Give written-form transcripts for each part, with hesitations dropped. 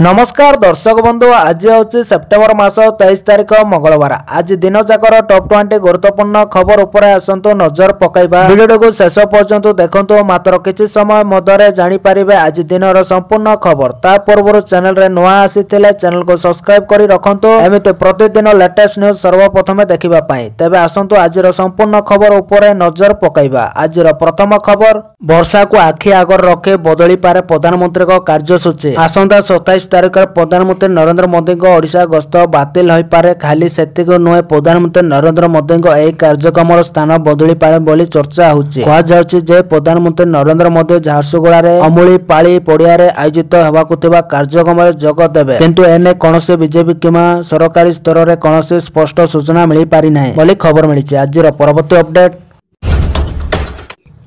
नमस्कार दर्शक बंधु आज हूँ सेप्टेम्बर मास 23 तारिख मंगलवार। आज दिन जाकर टॉप 20 गुरुत्वपूर्ण खबर उपर आसतु नजर पकाइबा। वीडियो को शेष पर्यंत देखंतु मात्र किछि समय मध्य जानि पारिबे आज दिनर संपूर्ण खबर। ता पूर्व चैनल रे नुआ आसीथिले चैनल को सब्सक्राइब करी रखंतु एमिते प्रतिदिन लेटेस्ट न्यूज सर्वप्रथमे देखिबा पई। तेबे आसंतु आजिर संपूर्ण खबर उपर नजर पकाइबा। आजिर प्रथम खबर वर्षा को आखि आगर रखे बदली पारे प्रधानमंत्री को कार्यसूची। आसंता 27 तारिख प्रधानमंत्री नरेंद्र मोदी को ओडिशा गस्त बातिल होई पारे। खाली सेतिक नुहे प्रधानमंत्री नरेंद्र मोदी को एही कार्यक्रम स्थान बदली पारे बोली चर्चा होची। कहा जाउची जे प्रधानमंत्री नरेंद्र मोदी झारसुगुड़ा रे अमूली पाली पड़िया रे आयोजित हेबाकु थिबा कार्यक्रम रे जोग देबे, किंतु एने कोनोसी बीजेपी किमा सरकारी स्तर रे कोनोसी स्पष्ट सूचना मिली पारि नाही बोली खबर मिलिछि। आजिर परवर्ती अपडेट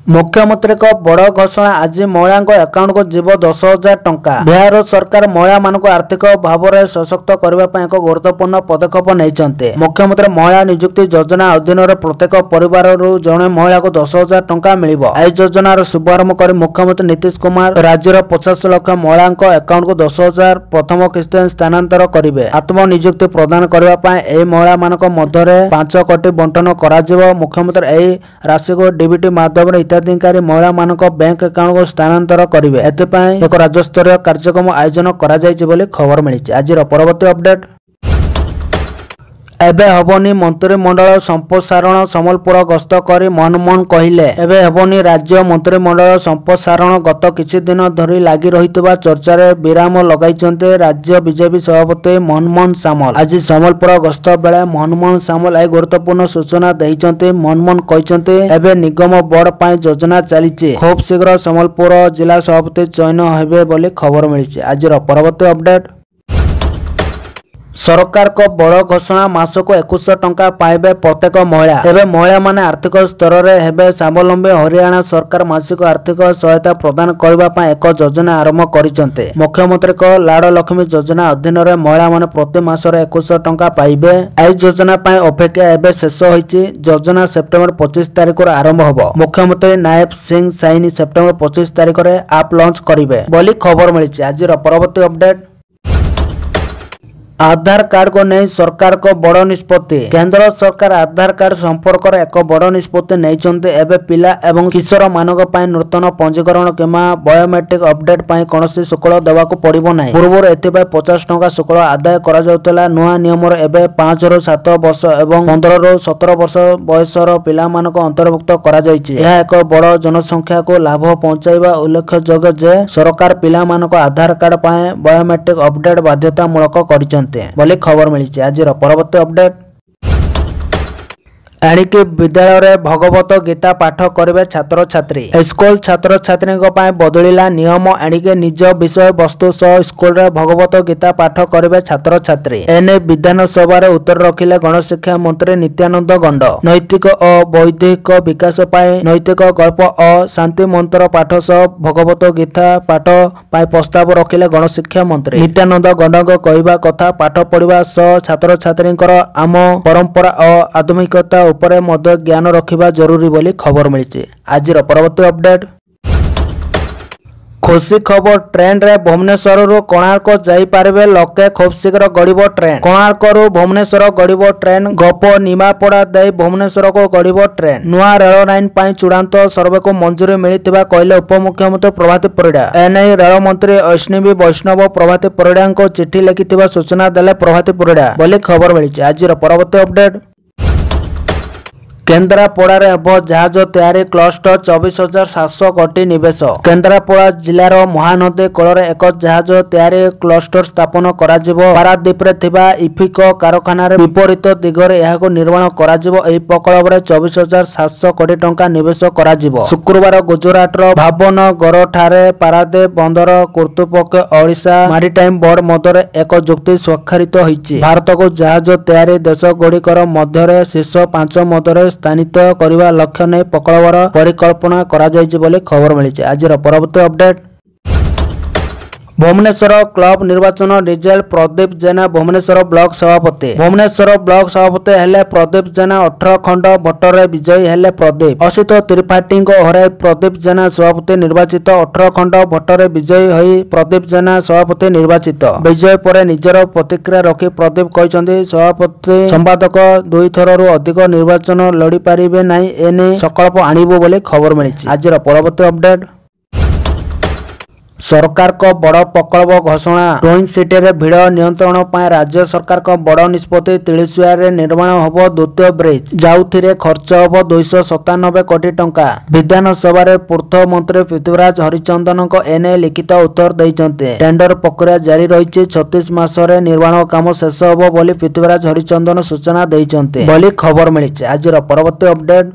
मुख्यमंत्री को बड़ घोषणा। आज महिला अकाउंट को जीव 10,000 टंका। बिहार सरकार महिला मानक आर्थिक भाव में सशक्त करने एक गुरुत्वपूर्ण पदक्षेप नहीं। मुख्यमंत्री महिला नियुक्ति योजना अधीन प्रत्येक परिवार जड़े महिला को 10,000 टंका मिल। यह योजनार शुभारंभ कर मुख्यमंत्री नीतीश कुमार राज्यर 50 लाख महिला अकाउंट को 10,000 प्रथम किस्ती स्थानांतर करेंगे। आत्मनियुक्ति प्रदान करने महिला मानक मध्य 5 कोटी बंटन कर। मुख्यमंत्री यह राशि को डीबीटी माध्यम हिताधिकारी महिला मानक बैंक अकाउंट को स्थानांतर करेंगे। एथिपाई एक राज्य स्तरीय कार्यक्रम आयोजन करा जायछि बोली खबर मिली। आज परवर्ती अपडेट एबे हबनी मंत्रिमंडल संप्रसारण संबलपुर गस्त करी मनमोहन कहिले एबे हबनी राज्य मंत्रिमंडल संप्रसारण गत किछि दिन धरी लागी रहितबा चर्चा रे विराम लगाइचंते राज्य बीजेपी सभापति मनमोहन सामल। आज संबलपुर गस्त बेले मनमोहन सामल ए गुरुत्वपूर्ण सूचना दैचंते। मनमोहन कहिचंते एबे निगम बोर्ड पई योजना चलीछि, खूब शीघ्र संबलपुर जिला सभापति चयन हेबे बोली खबर मिलिछि। आज परवर्ती अपडेट सरकार को बड़ घोषणा। मासक 2100 टंका पाइबे प्रत्येक महिला। एवं महिला माने आर्थिक स्तर रे हेबे स्वावलंबी। हरियाणा सरकार मासिक आर्थिक सहायता प्रदान करने एक योजना आरंभ करिसेंते। मुख्यमंत्री को लाड़ लक्ष्मी योजना अधीन रे महिला माने प्रति मासरे 2100 टंका पाइबे। एही योजना पई अपेक्षा एबे शेष होईछि। योजना सेप्टेम्बर 25 तारिख रे आरंभ होबो। मुख्यमंत्री नायब सिंह साइनी सेप्टेम्बर 25 तारिख रे आप लॉन्च करिवे बोली खबर मिलिछि। आज परवर्ती अपडेट आधार कार्ड को नहीं सरकार को बड़ निष्पत्ति। केंद्र सरकार आधार कार्ड संपर्क में एक बड़ निष्पत्ति नहीं। एवं पिला एवं किशोर मानक पई नूतन पंजीकरण किंवा बायोमेट्रिक अपडेट पई कोनोसी शुल्क देवाक पड़िबो नाही। पूर्व एथिपाई 50 टंका शुल्क आदाय करा जाउतला। नुआ नियम एबे 5 ରୁ 7 वर्ष एवं 15 ରୁ 17 वर्ष बयसर पिला मानक अंतर्भुक्त करा जायछि। यह एक बड़ जनसंख्या को लाभ पहुंचाइबा उल्लेखयोग्य जे सरकार पिला मानक आधार कार्ड पई बायोमेट्रिक अपडेट बाध्यतामूलक करिसेंते बोली खबर मिली। आज परवर्ती अपडेट एणिकी विद्यालय रे भगवत गीता पाठ करेंगे छात्र छात्री। स्कूल छात्र छात्री बदलिला नियम। एणिके निज विषय वस्तु सह स्कूल रे भगवत गीता पाठ करेंगे छात्र छात्री। एने विधानसभा रे उत्तर रखिले गणशिक्षा मंत्री नित्यानंद गंड। नैतिक और बौद्धिक विकास पाई नैतिक गल्प और शांति मंत्र पाठ सह भगवत गीता पाठ पाई प्रस्ताव रखिले गणशिक्षा मंत्री नित्यानंद गंड। कहवा कथा पाठ पढ़ा सह छात्र छात्री आम परंपरा और आधुनिकता उपरे मध्य ज्ञान रखिबा जरूरी बोली खबर मिली। आज परवर्ती अपडेट खुशी खबर ट्रेन रे भुवनेश्वर रु कोणार्क जाई पारबे लोके। खूब शीघ्र गड़िबो ट्रेन। कोणार्क रु भुवनेश्वर गड़िबो ट्रेन। गोप निमापड़ा दे भुवनेश्वर को गड़िबो ट्रेन। नुआ रेल लाइन पई चूड़ांत सर्वे को मंजूरी मिलिथिबा कहले उपमुख्यमंत्री प्रभाती परिडा। एने रेल मंत्री अश्विनी वैष्णव प्रभाती परिडा को चिट्ठी लिखिथिबा सूचना देले प्रभाती परिडा बोली खबर मिली। आज परवर्ती अपडेट केन्द्रापड़ा रे अब जहाज तैयारी क्लस्टर 24,700 कोटी निवेश। केन्द्रापड़ा जिलार महानदी कूल एक जहाज तैयारी क्लस्टर स्थापन कराजिबो। पारादीप रे थिबा इफिको कारखाना रे विपरीत दिगरे यहाको निर्माण कराजिबो। एही प्रकल्प रे 24,700 कोटी टंका निवेश कराजिबो। शुक्रवार गुजरात रो भावनगर ठारे पारादीप बंदर कर्तृपक्ष ओडिशा मैरीटाइम बोर्ड मध्य एक चुक्ति स्वाक्षरित होईछि। भारत को जहाज तैयारी देश गुड़िकर मध्य शीर्ष 5 मध्य स्थानित करने लक्ष्य नहीं प्रकल्पर परिकल्पना करा जायछि बोली खबर मिली। आज परवर्ती अपडेट भुवनेश्वर क्लब निर्वाचन रिजल्ट प्रदीप जेना भुवनेश्वर ब्लॉक सभापति हेले प्रदीप जेना 18 खंड भोटर विजयी हेले प्रदीप असित त्रिपाठी हराई प्रदीप जेना सभापति निर्वाचित 18 खंड भोटर विजयी होई प्रदीप जेना सभापति निर्वाचित विजय पर निजर प्रतिक्रिया रखी प्रदीप कहते सभापति संपादक 2 थरु अधिक निर्वाचन लड़ी पारिबे नाही एने संकल्प आनिबो बोली खबर मिली। आज परवर्ती अपडेट सरकार को बड़ प्रकल्प घोषणा ट्विन सिटी रे भिड़ नियंत्रण पर राज्य सरकार को बड़ निष्पत्ति तिलिसुआ रे निर्माण होबो द्वितीय ब्रिज जाउथिरे खर्च होबो 297 कोटी टंका। विधानसभा रे पूर्व मंत्री पृथ्वीराज हरिचंदन को एने लिखित उत्तर दैचंते टेंडर प्रक्रिया जारी रहिछि 36 मास रे निर्माण काम शेष होबो बोली पृथ्वीराज हरिचंदन सूचना दैचंते बोली खबर मिलिछि। आज परवर्ती अपडेट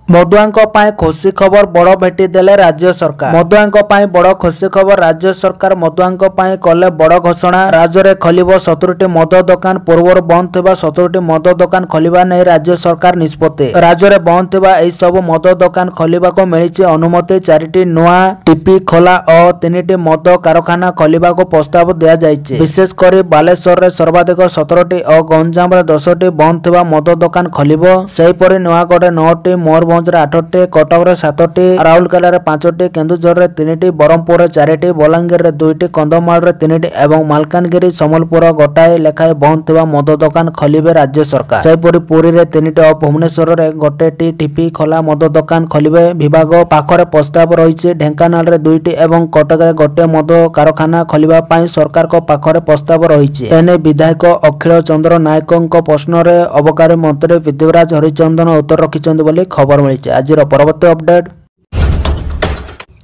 मधुआंको पाए खुशी खबर बड़ भेटी देले राज्य सरकार मधुआंको पाए बड़ खुशी खबर राज्य सरकार मधुआंको पाए कले बड़ घोषणा राज्य रे खलिबो 17टी मद दुकान पूर्वर बंद थिबा 17टी मद दुकान खलिबा नै राज्य सरकार निष्पत्ति राज्य रे बंद थिबा एई सब मद दुकान खलिबा को मिलिछि अनुमति 4टी नुआ टीपी खोला और 3टी मद कारखाना खलिबा को प्रस्ताव दिया जायछि विशेष करी बालेश्वर रे सर्वाधिक 17टी और गंजाम रे 10टी बंद थिबा मद दुकान खलिबो सेही परि नुआगढ़ 9टी मोरभंज 8टी कटक रे 7टी राउरकेला रे 5टी केन्दुझर रे 3टी ब्रह्मपुर रे 4टी बलांगीर रे 2टी कंधमाल रे 3टी एवं मालकानगिरी समलपुर गोटाए लेखाए बंद थिबा मद दुकान खलिबे राज्य सरकार सेपरि पुरी रे 3टी और भुवनेश्वर रे गोटेटी टीपी खोला मद दुकान खलिबे विभाग पाखरे प्रस्ताव रहिछि ढेंकानाल रे 2टी एवं कटक रे गोटे मद कारखाना खलिबा पई सरकार को पाखरे प्रस्ताव रहिछि एने विधायक अखिल चंद्र नायकଙ୍କ प्रश्न रे अबकारी मंत्री पृथ्वीराज हरिचंदन उत्तर रखिछन्ति बोली खबर मिली। आज परवर्ती अपडेट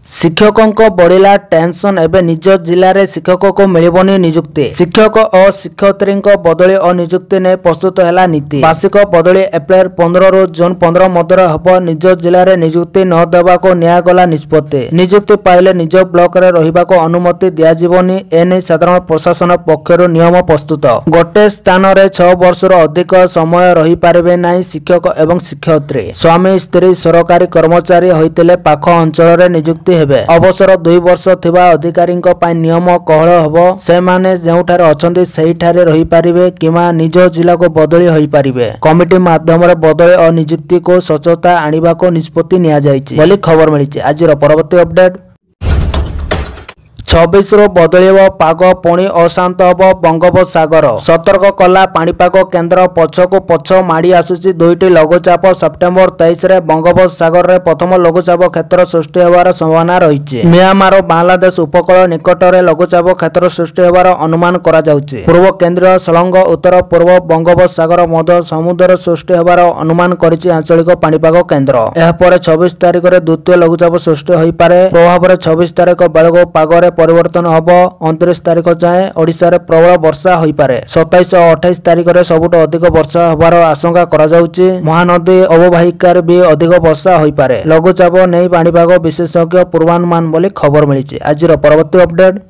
शिक्षकों बढ़िला टेंशन एवं निज जिले में शिक्षक को मिलबनी नियुक्ति शिक्षक और शिक्षयित्री बदली और नियुक्ति ने प्रस्तुत है नीति वार्षिक बदली अप्रैल 15 रु जून 15 मध्य हम निज जिले में नियुक्ति न देवा को निगला निष्पत्ति नियुक्ति पाइले निज ब्लॉक रे रहिबा को अनुमति दियाजिबनी एने साधारण प्रशासन पक्षर नियम प्रस्तुत गोटे स्थान में 6 वर्ष अधिक समय रही पारिबे नाही शिक्षक एवं शिक्षयित्री स्वामी स्त्री सरकारी कर्मचारी होइतिले पाख अंचल में नियुक्ति अवसर 2 वर्ष थिबा अधिकारी नियम कहल हबो से माने जेउठारे अछंती सेहिठारे रही पारिबे किमा निज जिला को बदली होई पारिबे कमिटी माध्यम रे बदली और नियुक्ति को सचोता आनिबा को निष्पत्ति निया जायछि बोली खबर मिलिछि। आज परवर्ती अपडेट 26 रु बदलिब पाग पुणी अशांत हब बंगोपसागर सतर्क कला पाणीपाग केन्द्र पछकु पछ माड़ी आसुची 2टी लघुचाप सेप्टेम्बर 23 रे बंगोपसागर रे प्रथम लघुचाप क्षेत्र सृष्टि होवार संभावना रही म्यांमार और बांग्लादेश उपकूल निकट में लघुचाप क्षेत्र सृष्टि होवार अनुमान करा जाउची पूर्व केंद्रीय सलंग उत्तर पूर्व बंगोपसागर मध्य समुद्र सृष्टि होवार अनुमान करिछि आंचलिक पाणीपाग केन्द्र एहा परे 26 तारिख रे द्वितीय लघुचाप सृष्टि होई पारे प्रभाव रे 26 तारिख बेलगो पागरे परिवर्तन हब 29 तारिख जाए ओडिशा रे प्रबल वर्षा होई पारे 27 और 28 तारिख रे सबुठ अधिक वर्षा होबार आशंका करा जाउची महानदी अववाहिकार भी अधिक वर्षा होई पारे लघुचाप नै पाणीपाग विशेषज्ञ पूर्वानुमान बोली खबर मिली। आज परवर्ती अपडेट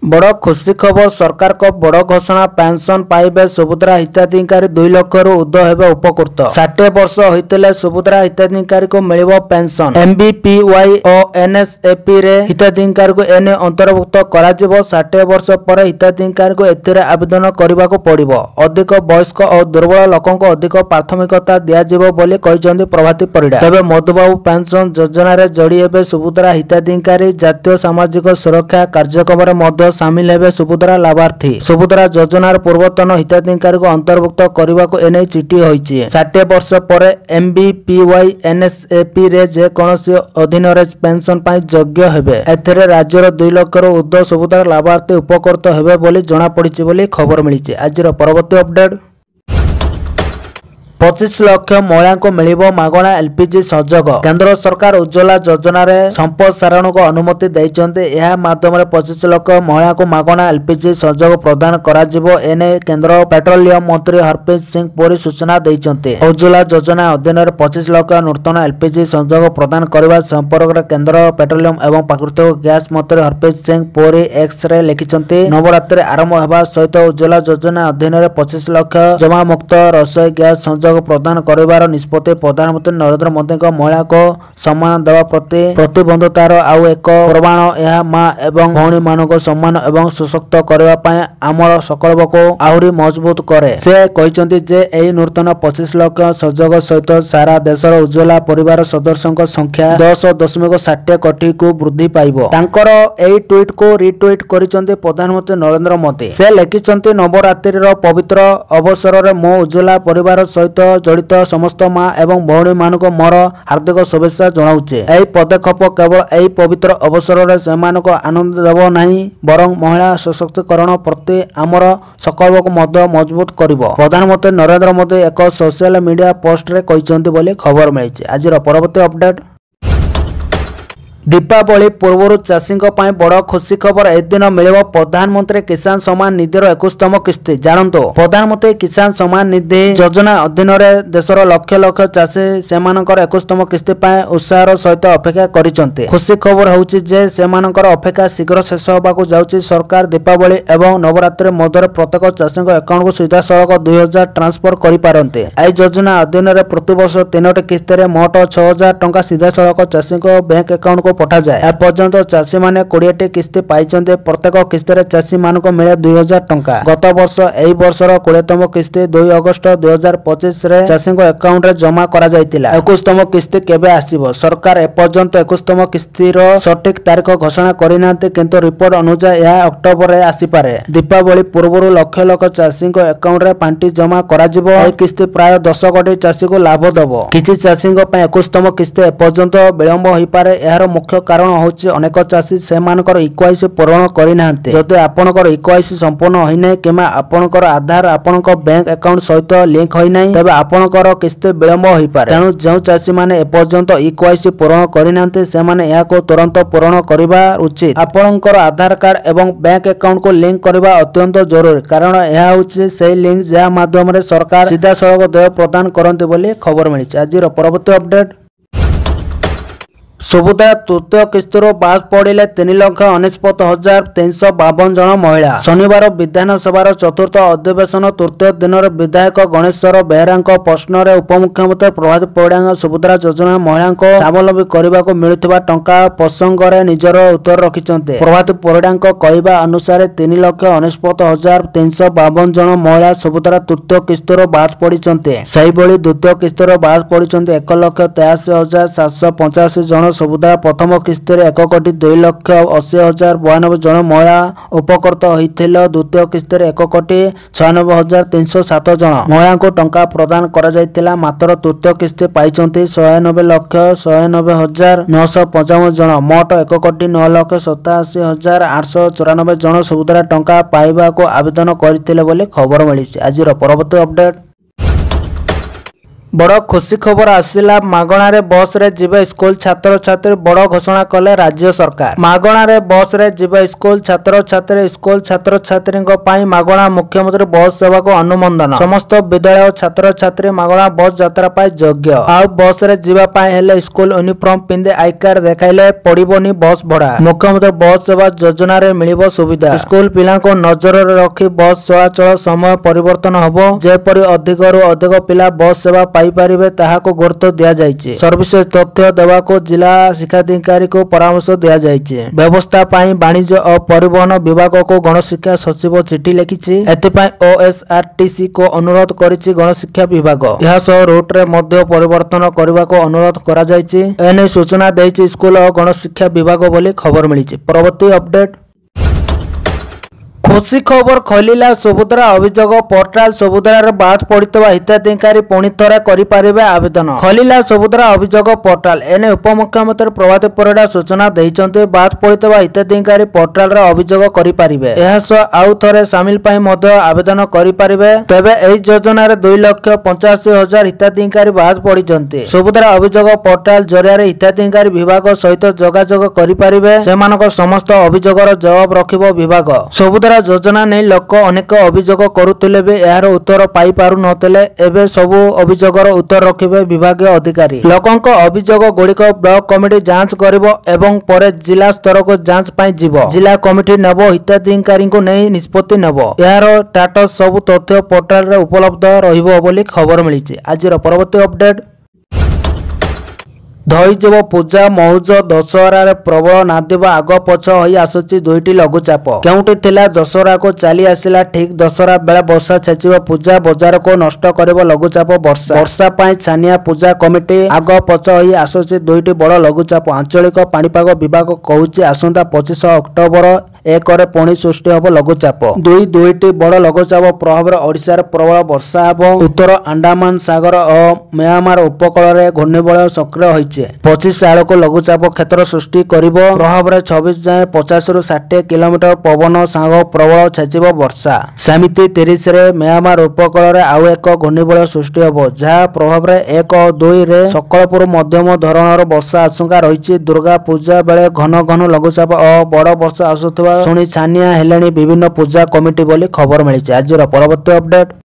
बड़ खुशी खबर सरकार को बड़ घोषणा पेंशन पाइबे सुभद्रा हिताधिकारी 2 लाख रु उर्ध्व हेबे उपकृत 60 वर्ष होइतिले सुभद्रा हिताधिकारी को मिलिबो पेंशन एमबीपीवाई और एनएसएपी रे हिताधिकारी को एने अंतर्भुक्त करा जिवो 60 वर्ष पर हिताधिकारी को एथिरे आवेदन करबा को पड़िबो अधिक वयस्क और दुर्बल लोकन को अधिक प्राथमिकता दिया जिवो बोली कहिसंती प्रभाती परिडा तबे मधुबाबू पेंशन योजना रे जोड़ी हेबे सुभद्रा हिताधिकारी जातीय सामाजिक सुरक्षा कार्यक्रम रे मध्य शामिल हेबे सुभद्रा लाभार्थी सुभद्रा योजनार पूर्वतन हिताधिकारी को अंतर्भुक्त करने को एने चिठी होइछि 60 वर्ष पर एमबीपीवाई एनएसएपी रे जे कोनोसी अधीन रे पेंशन पाई योग्य हेबे एथरे राज्यर 2 लाख रु उर्ध्व सुभद्रा लाभार्थी उपकृत हेबे बोली जणा पड़िछि बोली खबर मिलिछि। आज परवर्ती अपडेट 25 लाख महिला को मिलिबो मागणा एलपीजी संजोग केंद्र सरकार उज्ज्वला योजना रे संप्रसारण को अनुमति दैचंते यह माध्यम रे 25 लाख महिला को मागणा एलपीजी संजोग प्रदान करा जिवो एने केंद्र पेट्रोलियम मंत्री हरप्रीत सिंह पुरी सूचना दैचंते उज्ज्वला योजना अधीन रे 25 लाख नूतन एलपीजी संजोग प्रदान करबा संपर्क रे केंद्र पेट्रोलियम एवं प्राकृतिक गैस मंत्री हरप्रीत सिंह पुरी एक्स रे लिखिचंते नवरात्रि आरंभ हेबा सहित उज्ज्वला योजना अधीन रे 25 लाख जमा मुक्त रसोई गैस संजोग ସୁଯୋଗ ପ୍ରଦାନ କରିବାର ନିଷ୍ପତ୍ତି ପ୍ରଧାନମନ୍ତ୍ରୀ ନରେନ୍ଦ୍ର ମୋଦିଙ୍କ ମହିଳାଙ୍କୁ ସମ୍ମାନ ଦେବା ପ୍ରତି ପ୍ରତିବଦ୍ଧତାର ଆଉ ଏକ ପ୍ରମାଣ। ଏହା ମା ଏବଂ ଭଉଣୀମାନଙ୍କୁ ସମ୍ମାନ ଏବଂ ସଶକ୍ତ କରିବା ପାଇଁ ଆମର ସଂକଳ୍ପକୁ ଆହୁରି ମଜବୁତ କରେ। ସେ କହିଛନ୍ତି ଯେ ଏହି ନୂତନ 25 ଲକ୍ଷ ସଂଯୋଗ ସହିତ ସାରା ଦେଶର ଉଜ୍ଜ୍ୱଳା ପରିବାର ସଦସ୍ୟଙ୍କ ସଂଖ୍ୟା 10.60 କୋଟିକୁ ବୃଦ୍ଧି ପାଇବ। ତାଙ୍କର ଏହି ଟ୍ୱିଟକୁ ରିଟ୍ୱିଟ କରିଛନ୍ତି ପ୍ରଧାନମନ୍ତ୍ରୀ ନରେନ୍ଦ୍ର ମୋଦି। ସେ ଲେଖିଛନ୍ତି, ନବରାତ୍ରିର ପବିତ୍ର ଅବସରରେ ମୁଁ ଉଜ୍ଜ୍ୱଳା ପରିବାର ସହିତ ଜଡ଼ିତ ସମସ୍ତ ମା ଏବଂ ଭଉଣୀମାନଙ୍କୁ ମୋର ହାର୍ଦ୍ଦିକ ଶୁଭେଚ୍ଛା ଜଣାଉଛି। ଏହି ପଦକ୍ଷେପ କେବଳ ଏହି ପବିତ୍ର ଅବସରରେ ସେମାନଙ୍କୁ ଆନନ୍ଦ ଦେବ ନାହିଁ, ବରଂ ମହିଳା ସଶକ୍ତିକରଣ ପ୍ରତି ଆମର ସଂକଳ୍ପକୁ ମଧ୍ୟ ମଜବୁତ କରିବ, ପ୍ରଧାନମନ୍ତ୍ରୀ ନରେନ୍ଦ୍ର ମୋଦି ଏକ ସୋସିଆଲ ମିଡିଆ ପୋଷ୍ଟରେ କହିଛନ୍ତି ବୋଲି ଖବର ମିଳିଛି। ଆଜିର ପରବର୍ତ୍ତୀ ଅପଡେଟ୍। ଦୀପାବଳି ପୂର୍ବରୁ ଚାଷୀଙ୍କ ପାଇଁ ବଡ଼ ଖୁସି ଖବର। ଏଦିନ ମିଳିବ ପ୍ରଧାନମନ୍ତ୍ରୀ କିଷାନ ସମ୍ମାନ ନିଧିର 21ତମ କିସ୍ତି। ଜାଣନ୍ତୁ, ପ୍ରଧାନମନ୍ତ୍ରୀ କିଷାନ ସମ୍ମାନ ନିଧି ଯୋଜନା ଅଧୀନରେ ଦେଶର ଲକ୍ଷ ଲକ୍ଷ ଚାଷୀ ସେମାନଙ୍କର 21ତମ କିସ୍ତି ପାଇଁ ଉତ୍ସାହର ସହିତ ଅପେକ୍ଷା କରିଛନ୍ତି। ଖୁସି ଖବର ହେଉଛି ଯେ ସେମାନଙ୍କର ଅପେକ୍ଷା ଶୀଘ୍ର ଶେଷ ହେବାକୁ ଯାଉଛି। ସରକାର ଦୀପାବଳି ଏବଂ ନବରାତ୍ରି ମଧ୍ୟରେ ପ୍ରତ୍ୟେକ ଚାଷୀଙ୍କ ଆକାଉଣ୍ଟକୁ ସିଧାସଳଖ 2000 ଟ୍ରାନ୍ସଫର କରିପାରନ୍ତି। ଏହି ଯୋଜନା ଅଧୀନରେ ପ୍ରତିବର୍ଷ 3ଟି କିସ୍ତିରେ ମୋଟ 6000 ଟଙ୍କା ସିଧାସଳଖ ଚାଷୀଙ୍କ ବ୍ୟାଙ୍କ ଆକାଉଣ୍ଟକୁ ପଠାଯାଏ। ଏପର୍ଯ୍ୟନ୍ତ ଚାଷୀମାନେ 20ଟି କିସ୍ତି ପାଇଛନ୍ତି। ପ୍ରତ୍ୟେକ କିସ୍ତିରେ ଚାଷୀମାନଙ୍କୁ ମିଳେ 2000 ଟଙ୍କା। ଗତ ବର୍ଷ ଏହି ବର୍ଷର 20ତମ କିସ୍ତି 2 ଅଗଷ୍ଟ 2025ରେ ଚାଷୀଙ୍କ ଆକାଉଣ୍ଟରେ ଜମା କରାଯାଇଥିଲା। 21ତମ କିସ୍ତି କେବେ ଆସିବ? ସରକାର ଏପର୍ଯ୍ୟନ୍ତ 21ତମ କିସ୍ତିର ସଠିକ ତାରିଖ ଘୋଷଣା କରିନାହାନ୍ତି, କିନ୍ତୁ ରିପୋର୍ଟ ଅନୁଯାୟୀ ଏହା ଅକ୍ଟୋବରରେ ଆସିପାରେ। ଦୀପାବଳି ପୂର୍ବରୁ ଲକ୍ଷ ଲକ୍ଷ ଚାଷୀଙ୍କ ଆକାଉଣ୍ଟରେ ପାଣ୍ଠି ଜମା କରାଯିବ। ଏହି କିସ୍ତି ପ୍ରାୟ 10 କୋଟି ଚାଷୀଙ୍କୁ ଲାଭ ଦେବ। କିଛି ଚାଷୀଙ୍କ ପାଇଁ 21ତମ କିସ୍ତି ଏପର୍ଯ୍ୟନ୍ତ ବିଳମ୍ବ ହୋଇପାରେ। ଏହାର ମୁଖ୍ୟ କାରଣ ହେଉଛି ଅନେକ ଚାଷୀ ସେମାନଙ୍କର ଇକ୍ୱାଇସି ପୂରଣ କରିନାହାନ୍ତି। ଯଦି ଆପଣଙ୍କର ଇକ୍ୱାଇସି ସମ୍ପୂର୍ଣ୍ଣ ହୋଇନାହିଁ କିମ୍ବା ଆପଣଙ୍କର ଆଧାର ଆପଣଙ୍କ ବ୍ୟାଙ୍କ ଆକାଉଣ୍ଟ ସହିତ ଲିଙ୍କ ହୋଇନାହିଁ, ତେବେ ଆପଣଙ୍କର କିସ୍ତି ବିଳମ୍ବ ହୋଇପାରେ। ତେଣୁ ଯେଉଁ ଚାଷୀମାନେ ଏପର୍ଯ୍ୟନ୍ତ ଇକ୍ୱାଇସି ପୂରଣ କରିନାହାନ୍ତି ସେମାନେ ଏହାକୁ ତୁରନ୍ତ ପୂରଣ କରିବା ଉଚିତ। ଆପଣଙ୍କର ଆଧାର କାର୍ଡ ଏବଂ ବ୍ୟାଙ୍କ ଆକାଉଣ୍ଟକୁ ଲିଙ୍କ କରିବା ଅତ୍ୟନ୍ତ ଜରୁରୀ, କାରଣ ଏହା ହେଉଛି ସେହି ଲିଙ୍କ ଯାହା ମାଧ୍ୟମରେ ସରକାର ସିଧାସଳଖ ଦେୟ ପ୍ରଦାନ କରନ୍ତି ବୋଲି ଖବର ମିଳିଛି। ଆଜିର ପରବର୍ତ୍ତୀ ଅପଡେଟ୍। ସୁଭଦ୍ରା ତୃତୀୟ କିସ୍ତିରୁ ବାଦ ପଡ଼ିଲେ 3,49,352 ଜଣ ମହିଳା। ଶନିବାର ବିଧାନସଭାର ଚତୁର୍ଥ ଅଧିବେଶନ ତୃତୀୟ ଦିନରେ ବିଧାୟକ ଗଣେଶ୍ୱର ବେହେରାଙ୍କ ପ୍ରଶ୍ନରେ ଉପମୁଖ୍ୟମନ୍ତ୍ରୀ ପ୍ରଭାତ ପରିଡ଼ାଙ୍କ ସୁଭଦ୍ରା ଯୋଜନା ମହିଳାଙ୍କୁ ସ୍ୱାବଲମ୍ବୀ କରିବାକୁ ମିଳୁଥିବା ଟଙ୍କା ପ୍ରସଙ୍ଗରେ ନିଜର ଉତ୍ତର ରଖିଛନ୍ତି। ପ୍ରଭାତ ପରିଡ଼ାଙ୍କ କହିବା ଅନୁସାରେ 3,49,352 ଜଣ ମହିଳା ସୁଭଦ୍ରା ତୃତୀୟ କିସ୍ତିରୁ ବାଦ ପଡ଼ିଛନ୍ତି। ସେହିଭଳି ଦ୍ୱିତୀୟ କିସ୍ତିରୁ ବାଦ ପଡ଼ିଛନ୍ତି 1,83,785 ଜଣ। ସୁଭଦ୍ରା ପ୍ରଥମ କିସ୍ତିରେ 1,02,80,092 ଜଣ ମହିଳା ଉପକୃତ ହୋଇଥିଲେ। ଦ୍ୱିତୀୟ କିସ୍ତିରେ 1,96,307 ଜଣ ମହିଳାଙ୍କୁ ଟଙ୍କା ପ୍ରଦାନ କରାଯାଇଥିଲା। ମାତ୍ର ତୃତୀୟ କିସ୍ତି ପାଇଛନ୍ତି 99,96,955 ଜଣ। ମୋଟ 1,09,87,894 ଜଣ ସୁଭଦ୍ରା ଟଙ୍କା ପାଇବାକୁ ଆବେଦନ କରିଥିଲେ ବୋଲି ଖବର ମିଳିଛି। ଆଜିର ପରବର୍ତ୍ତୀ ଅପଡେଟ୍। ବଡ଼ ଖୁସି ଖବର ଆସିଲା। ମାଗଣାରେ ବସ୍ରେ ଯିବେ ସ୍କୁଲ ଛାତ୍ରଛାତ୍ରୀ। ବଡ଼ ଘୋଷଣା କଲେ ରାଜ୍ୟ ସରକାର। ମାଗଣାରେ ବସ୍ରେ ଯିବେ ସ୍କୁଲ ଛାତ୍ରଛାତ୍ରୀ। ସ୍କୁଲ ଛାତ୍ରଛାତ୍ରୀଙ୍କ ପାଇଁ ମାଗଣା ମୁଖ୍ୟମନ୍ତ୍ରୀ ବସ୍ ସେବାକୁ ଅନୁମୋଦନ। ସମସ୍ତ ବିଦ୍ୟାଳୟ ଛାତ୍ରଛାତ୍ରୀ ମାଗଣା ବସ୍ ଯାତ୍ରା ପାଇଁ ଯୋଗ୍ୟ। ଆଉ ବସ୍ରେ ଯିବା ପାଇଁ ହେଲେ ସ୍କୁଲ ୟୁନିଫର୍ମ ପିନ୍ଧି ଆଇ କାର୍ଡ ଦେଖାଇଲେ ପଡ଼ିବନି ବସ୍ ଭଡ଼ା। ମୁଖ୍ୟମନ୍ତ୍ରୀ ବସ୍ ସେବା ଯୋଜନାରେ ମିଳିବ ସୁବିଧା। ସ୍କୁଲ ପିଲାଙ୍କୁ ନଜରରେ ରଖି ବସ୍ ଚଳାଚଳ ସମୟ ପରିବର୍ତ୍ତନ ହେବ। ଯେପରି ଅଧିକରୁ ଅଧିକ ପିଲା ବସ୍ ସେବା ପାଇପାରିବେ ତାହାକୁ ଗୁରୁତ୍ୱ ଦିଆଯାଇଛି। ସର୍ଭିସେସ ତଥ୍ୟ ଦେବାକୁ ଜିଲ୍ଲା ଶିକ୍ଷାଧିକାରୀଙ୍କୁ ପରାମର୍ଶ ଦିଆଯାଇଛି। ବ୍ୟବସ୍ଥା ପାଇଁ ବାଣିଜ୍ୟ ଓ ପରିବହନ ବିଭାଗକୁ ଗଣଶିକ୍ଷା ସଚିବ ଚିଠି ଲେଖିଛି। ଏଥିପାଇଁ OSRTC କୁ ଅନୁରୋଧ କରିଛି ଗଣଶିକ୍ଷା ବିଭାଗ। ଏହା ସହ ରୁଟ୍ରେ ମଧ୍ୟ ପରିବର୍ତ୍ତନ କରିବାକୁ ଅନୁରୋଧ କରାଯାଇଛି। ଏନେଇ ସୂଚନା ଦେଇଛି ସ୍କୁଲ ଓ ଗଣଶିକ୍ଷା ବିଭାଗ ବୋଲି ଖବର ମିଳିଛି। ପରବର୍ତ୍ତୀ ଅପଡେଟ୍। ଖୁସି ଖବର ଖୋଲିଲା ସୁଭଦ୍ରା ଅଭିଯୋଗ ପୋର୍ଟାଲ। ସୁଭଦ୍ରାରେ ବାଦ ପଡ଼ିଥିବା ହିତାଧିକାରୀ ପୁଣି ଥରେ କରିପାରିବେ ଆବେଦନ। ଖୋଲିଲା ସୁଭଦ୍ରା ଅଭିଯୋଗ ପୋର୍ଟାଲ। ଏନେ ଉପମୁଖ୍ୟମନ୍ତ୍ରୀ ପ୍ରଭାତ ପରିଡ଼ା ସୂଚନା ଦେଇଛନ୍ତି। ବାଦ ପଡ଼ିଥିବା ହିତାଧିକାରୀ ପୋର୍ଟାଲରେ ଅଭିଯୋଗ କରିପାରିବେ। ଏହା ସହ ଆଉ ଥରେ ସାମିଲ ପାଇଁ ମଧ୍ୟ ଆବେଦନ କରିପାରିବେ। ତେବେ ଏହି ଯୋଜନାରେ 2,85,000 ହିତାଧିକାରୀ ବାଦ ପଡ଼ିଛନ୍ତି। ସୁଭଦ୍ରା ଅଭିଯୋଗ ପୋର୍ଟାଲ ଜରିଆରେ ହିତାଧିକାରୀ ବିଭାଗ ସହିତ ଯୋଗାଯୋଗ କରିପାରିବେ। ସେମାନଙ୍କ ସମସ୍ତ ଅଭିଯୋଗର ଜବାବ ରଖିବ ବିଭାଗ। ସୁଭଦ୍ରା मुद्रा योजना नहीं लोक अनेक अभियोग करुले भी यार उत्तर पाई पारु नथिले एबे सबु अभियोगर उत्तर रखिबे विभागीय अधिकारी। लोकंक अभियोग गुड़िक ब्लॉक कमिटी जांच करिवो एवं परे जिला स्तर को जांच पाई जीवो। जिला कमिटी नेबो हिताधिकारी को नहीं निष्पत्ति नेबो। यार स्टेटस सब तथ्य पोर्टाल रे उपलब्ध रहिबो बोली खबर मिली। आजिर परवर्ती अपडेट धईजीव पूजा मौज दशहरा प्रबल नादिबा आग पछ होई आसुची दुईटी लघुचाप केउटी थिला दशहरा को चली आसिला ठीक दशहरा बेला वर्षा छेचिबा पूजा बाजार को नष्ट करिबो लघुचाप वर्षा पाई छानिया पूजा कमिटी आग पछ होई आसुची दुईटी बड़ लघुचाप। आंचलिक पाणीपाग विभाग कहूची आसंता 25 अक्टोबर एकरे पुणी सृष्टि हब लघुचाप। दुईटी बड़ लघुचाप प्रभाव ओडिशा प्रबल वर्षा एवं उत्तर अंडमान सागर और म्यांमार उपकूल में घूर्णिबलय सक्रिय होइछे। 25 आड़क लघुचाप क्षेत्र सृष्टि करिबो। प्रभाव 26 जाए 50 रु 60 किलोमीटर पवन सांग प्रबल छेचिबो वर्षा। सेमिति 30 रे म्यांमार उपकूल में आउ एक घूर्णिबलय सृष्टि हब जहा प्रभाव 1 और 2 रे सकलपुर मध्यम धरणर वर्षा आशंका रही। दुर्गा पूजा बेले घन घन लघुचाप और बड़ वर्षा आसुथिबा सुनी छानिया हेलेनी विभिन्न पूजा कमिटी बोली खबर मिली। आजिर परवर्ती अपडेट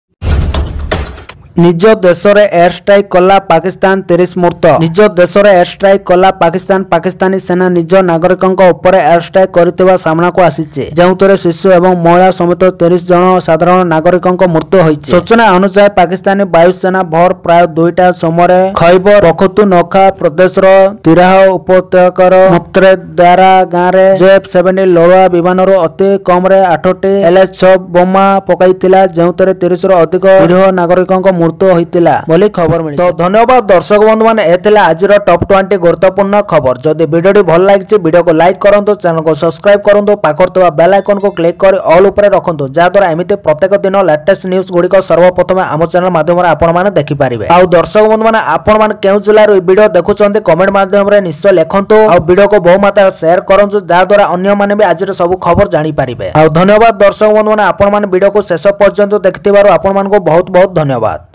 निज देश रे एयर स्ट्राइक कला पाकिस्तान 30 मृत। निज देश रे एयर स्ट्राइक कला पाकिस्तानी सेना निज नागरिकों ऊपर एयर स्ट्राइक करथिबा सामना को आसीचे जेउतरे शिशु एवं महिला समेत 30 जन साधारण नागरिकों मृत्यु होईचे। सूचना अनुसार पाकिस्तानी वायुसेना भोर प्राय 2टा समय खैबर पख्तूनख्वा प्रदेश रो तिराह उपत्यकार मुत्रेदारा गाँव रे JF-70 लड़ुआ विमान अति कम रे 8टी LH-6 बोमा पकाइतिला जेउतरे 30 रो अधिक निरीह नागरिकों मृत्यु होइतिला बोली खबर मिली। तो धन्यवाद दर्शक बंधु माने एथिला आजिर टॉप 20 गुरुत्वपूर्ण खबर। जदि वीडियो भल लागिछि वीडियो को लाइक करंतु चैनल को सब्सक्राइब करंतु पाखरतवा बेल आइकन को क्लिक कर ऑल ऊपर रखंतु जा द्वारा एमिते प्रत्येक दिन लेटेस्ट न्यूज गुडी को सर्वप्रथम आम चैनल माध्यम रे आपण माने देखि पारिबे। आ दर्शक बंधु माने आपण माने केउ जिल्ला रो वीडियो देखुचंती कमेंट माध्यम रे निश्चय लिखंतु आ वीडियो को बहु मात्रा शेयर करंतु जा द्वारा अन्य माने भी आजिर सब खबर जानि पारिबे। आ धन्यवाद दर्शक बंधु माने आपण माने वीडियो को शेष पर्यंत देखिथिबारु आपण मान को बहुत बहुत धन्यवाद।